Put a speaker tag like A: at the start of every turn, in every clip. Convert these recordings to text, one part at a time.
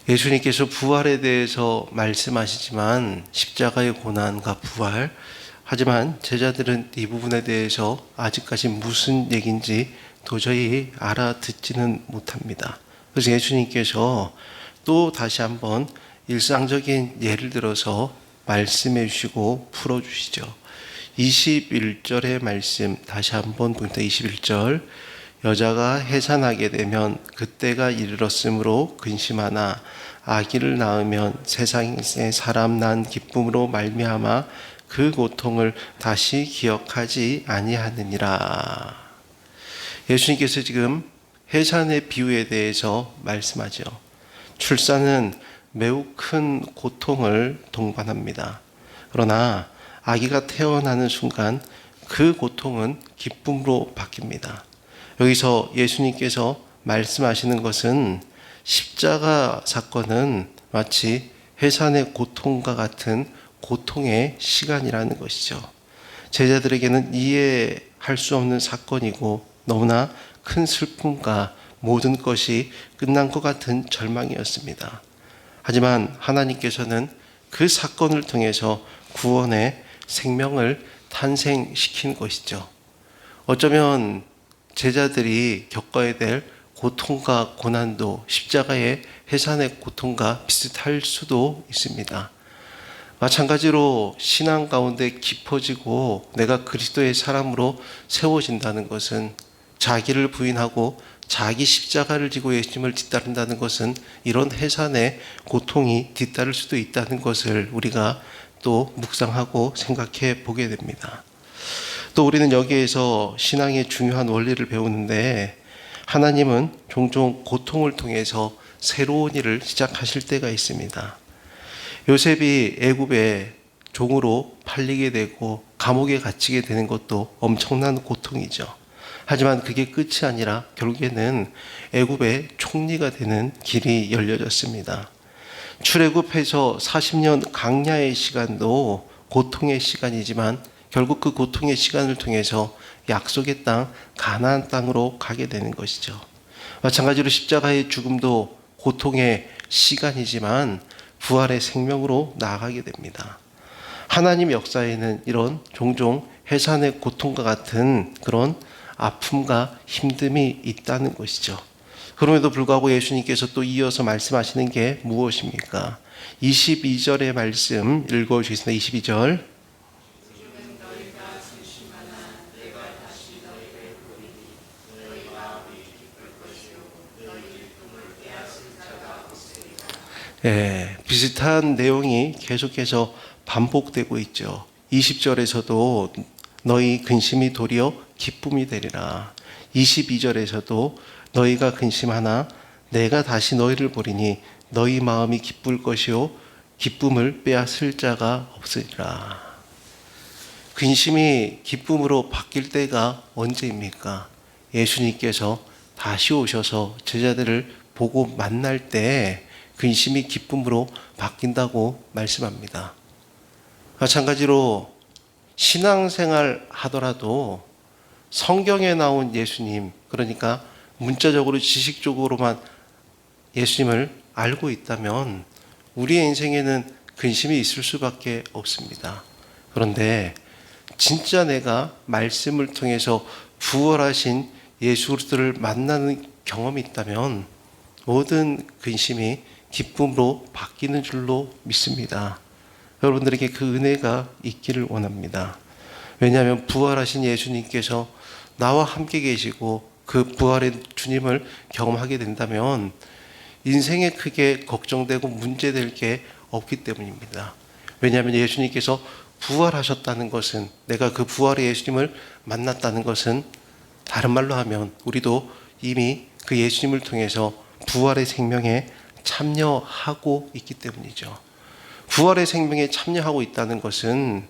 A: 예수님께서 부활에 대해서 말씀하시지만 십자가의 고난과 부활, 하지만 제자들은 이 부분에 대해서 아직까지 무슨 얘기인지 도저히 알아듣지는 못합니다. 그래서 예수님께서 또 다시 한번 일상적인 예를 들어서 말씀해 주시고 풀어 주시죠. 21절의 말씀 다시 한번 보니까 21절, 여자가 해산하게 되면 그때가 이르렀으므로 근심하나 아기를 낳으면 세상에 사람 난 기쁨으로 말미암아 그 고통을 다시 기억하지 아니하느니라. 예수님께서 지금 해산의 비유에 대해서 말씀하죠. 출산은 매우 큰 고통을 동반합니다. 그러나 아기가 태어나는 순간 그 고통은 기쁨으로 바뀝니다. 여기서 예수님께서 말씀하시는 것은 십자가 사건은 마치 해산의 고통과 같은 고통의 시간이라는 것이죠. 제자들에게는 이해할 수 없는 사건이고 너무나 큰 슬픔과 모든 것이 끝난 것 같은 절망이었습니다. 하지만 하나님께서는 그 사건을 통해서 구원의 생명을 탄생시킨 것이죠. 어쩌면 제자들이 겪어야 될 고통과 고난도 십자가의 해산의 고통과 비슷할 수도 있습니다. 마찬가지로 신앙 가운데 깊어지고 내가 그리스도의 사람으로 세워진다는 것은, 자기를 부인하고 자기 십자가를 지고 예수님을 뒤따른다는 것은 이런 해산의 고통이 뒤따를 수도 있다는 것을 우리가 또 묵상하고 생각해 보게 됩니다. 또 우리는 여기에서 신앙의 중요한 원리를 배우는데, 하나님은 종종 고통을 통해서 새로운 일을 시작하실 때가 있습니다. 요셉이 애굽의 종으로 팔리게 되고 감옥에 갇히게 되는 것도 엄청난 고통이죠. 하지만 그게 끝이 아니라 결국에는 애굽의 총리가 되는 길이 열려졌습니다. 출애굽해서 40년 광야의 시간도 고통의 시간이지만 결국 그 고통의 시간을 통해서 약속의 땅 가나안 땅으로 가게 되는 것이죠. 마찬가지로 십자가의 죽음도 고통의 시간이지만 부활의 생명으로 나아가게 됩니다. 하나님 역사에는 이런 종종 해산의 고통과 같은 그런 아픔과 힘듦이 있다는 것이죠. 그럼에도 불구하고 예수님께서 또 이어서 말씀하시는 게 무엇입니까? 22절의 말씀 읽어주시겠습니다. 22절. 비슷한 내용이 계속해서 반복되고 있죠. 20절에서도 너희 근심이 도리어 기쁨이 되리라. 22절에서도 너희가 근심하나 내가 다시 너희를 보리니 너희 마음이 기쁠 것이요 기쁨을 빼앗을 자가 없으리라. 근심이 기쁨으로 바뀔 때가 언제입니까? 예수님께서 다시 오셔서 제자들을 보고 만날 때 근심이 기쁨으로 바뀐다고 말씀합니다. 마찬가지로 신앙생활 하더라도 성경에 나온 예수님, 그러니까 문자적으로 지식적으로만 예수님을 알고 있다면 우리의 인생에는 근심이 있을 수밖에 없습니다. 그런데 진짜 내가 말씀을 통해서 부활하신 예수 그리스도를 만나는 경험이 있다면 모든 근심이 기쁨으로 바뀌는 줄로 믿습니다. 여러분들에게 그 은혜가 있기를 원합니다. 왜냐하면 부활하신 예수님께서 나와 함께 계시고 그 부활의 주님을 경험하게 된다면 인생에 크게 걱정되고 문제될 게 없기 때문입니다. 왜냐하면 예수님께서 부활하셨다는 것은, 내가 그 부활의 예수님을 만났다는 것은, 다른 말로 하면 우리도 이미 그 예수님을 통해서 부활의 생명에 참여하고 있기 때문이죠. 부활의 생명에 참여하고 있다는 것은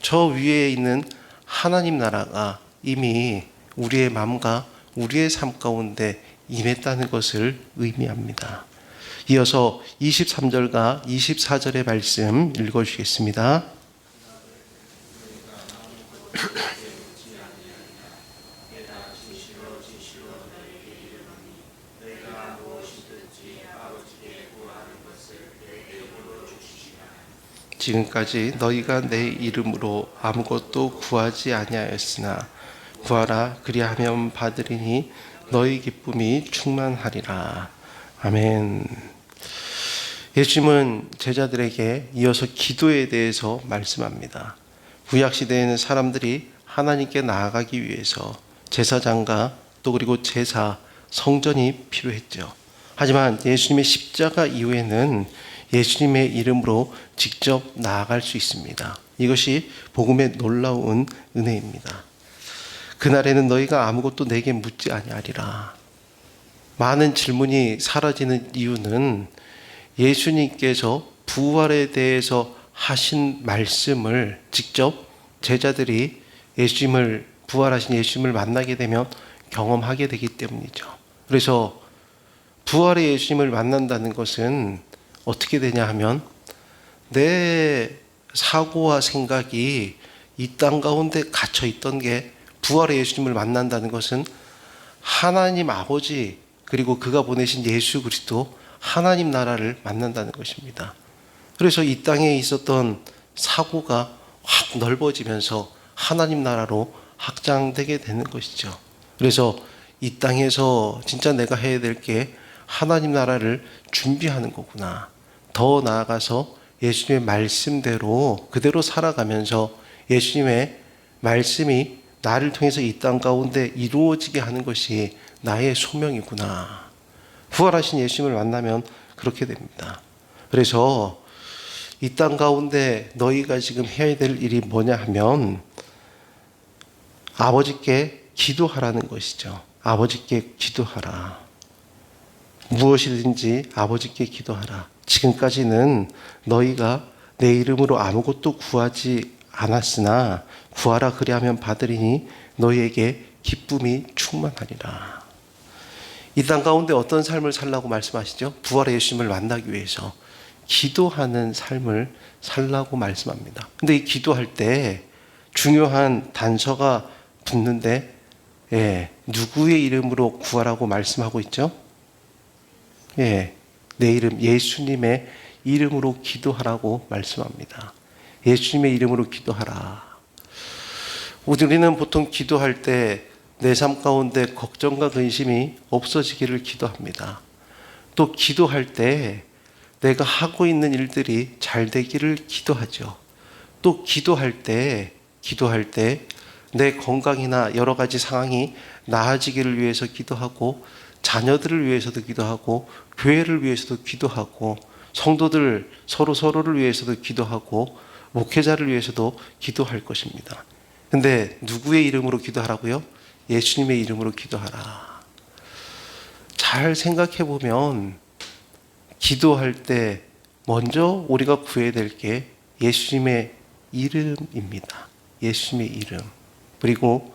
A: 저 위에 있는 하나님 나라가 이미 우리의 마음과 우리의 삶 가운데 임했다는 것을 의미합니다. 이어서 23절과 24절의 말씀 읽어주시겠습니다. 지금까지 너희가 내 이름으로 아무것도 구하지 아니하였으나 구하라 그리하면 받으리니 너희 기쁨이 충만하리라. 아멘. 예수님은 제자들에게 이어서 기도에 대해서 말씀합니다. 구약시대에는 사람들이 하나님께 나아가기 위해서 제사장과 또 그리고 제사, 성전이 필요했죠. 하지만 예수님의 십자가 이후에는 예수님의 이름으로 직접 나아갈 수 있습니다. 이것이 복음의 놀라운 은혜입니다. 그날에는 너희가 아무것도 내게 묻지 아니하리라. 많은 질문이 사라지는 이유는 예수님께서 부활에 대해서 하신 말씀을 직접 제자들이 부활하신 예수님을 만나게 되면 경험하게 되기 때문이죠. 그래서 부활의 예수님을 만난다는 것은 어떻게 되냐 하면 내 사고와 생각이 이 땅 가운데 갇혀 있던 게 부활의 예수님을 만난다는 것은 하나님 아버지 그리고 그가 보내신 예수 그리스도 하나님 나라를 만난다는 것입니다. 그래서 이 땅에 있었던 사고가 확 넓어지면서 하나님 나라로 확장되게 되는 것이죠. 그래서 이 땅에서 진짜 내가 해야 될 게 하나님 나라를 준비하는 거구나. 더 나아가서 예수님의 말씀대로 그대로 살아가면서 예수님의 말씀이 나를 통해서 이 땅 가운데 이루어지게 하는 것이 나의 소명이구나. 부활하신 예수님을 만나면 그렇게 됩니다. 그래서 이 땅 가운데 너희가 지금 해야 될 일이 뭐냐 하면 아버지께 기도하라는 것이죠. 아버지께 기도하라. 무엇이든지 아버지께 기도하라. 지금까지는 너희가 내 이름으로 아무것도 구하지 않았으나 구하라 그리하면 받으리니 너희에게 기쁨이 충만하리라. 이 땅 가운데 어떤 삶을 살라고 말씀하시죠? 부활의 예수님을 만나기 위해서 기도하는 삶을 살라고 말씀합니다. 근데 이 기도할 때 중요한 단서가 붙는데 누구의 이름으로 구하라고 말씀하고 있죠? 내 이름 예수님의 이름으로 기도하라고 말씀합니다. 예수님의 이름으로 기도하라. 우리는 보통 기도할 때 내 삶 가운데 걱정과 근심이 없어지기를 기도합니다. 또 기도할 때 내가 하고 있는 일들이 잘 되기를 기도하죠. 또 기도할 때 내 건강이나 여러 가지 상황이 나아지기를 위해서 기도하고 자녀들을 위해서도 기도하고 교회를 위해서도 기도하고 성도들 서로를 위해서도 기도하고 목회자를 위해서도 기도할 것입니다. 근데 누구의 이름으로 기도하라고요? 예수님의 이름으로 기도하라. 잘 생각해 보면 기도할 때 먼저 우리가 구해야 될 게 예수님의 이름입니다. 예수님의 이름. 그리고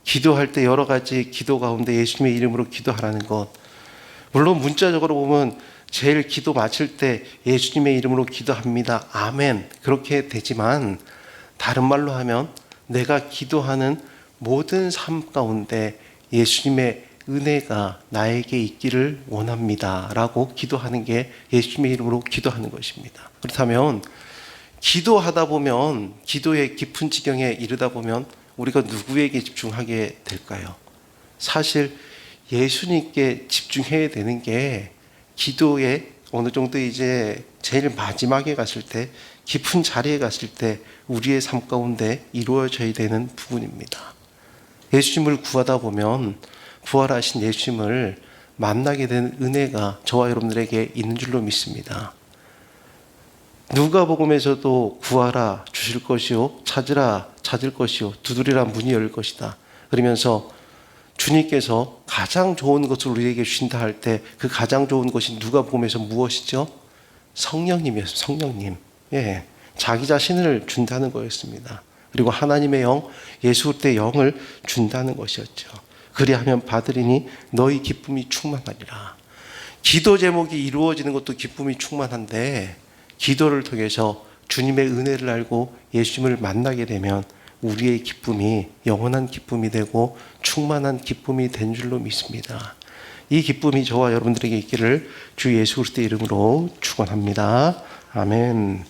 A: 기도할 때 여러 가지 기도 가운데 예수님의 이름으로 기도하라는 것. 물론 문자적으로 보면 제일 기도 마칠 때 예수님의 이름으로 기도합니다. 아멘. 그렇게 되지만 다른 말로 하면 내가 기도하는 모든 삶 가운데 예수님의 은혜가 나에게 있기를 원합니다. 라고 기도하는 게 예수님의 이름으로 기도하는 것입니다. 그렇다면 기도하다 보면 기도의 깊은 지경에 이르다 보면 우리가 누구에게 집중하게 될까요? 사실 예수님께 집중해야 되는 게 기도에 어느 정도 이제 제일 마지막에 갔을 때 깊은 자리에 갔을 때 우리의 삶 가운데 이루어져야 되는 부분입니다. 예수님을 구하다 보면 부활하신 예수님을 만나게 된 은혜가 저와 여러분들에게 있는 줄로 믿습니다. 누가복음에서도 구하라 주실 것이요 찾으라 찾을 것이요 두드리라 문이 열릴 것이다. 그러면서 주님께서 가장 좋은 것을 우리에게 주신다 할 때 그 가장 좋은 것이 누가복음에서 무엇이죠? 성령님이었어요. 성령님. 자기 자신을 준다는 거였습니다. 그리고 하나님의 영, 예수 그리스도의 영을 준다는 것이었죠. 그리하면 받으리니 너희 기쁨이 충만하리라. 기도 제목이 이루어지는 것도 기쁨이 충만한데 기도를 통해서 주님의 은혜를 알고 예수님을 만나게 되면 우리의 기쁨이 영원한 기쁨이 되고 충만한 기쁨이 된 줄로 믿습니다. 이 기쁨이 저와 여러분들에게 있기를 주 예수 그리스도의 이름으로 축원합니다. 아멘.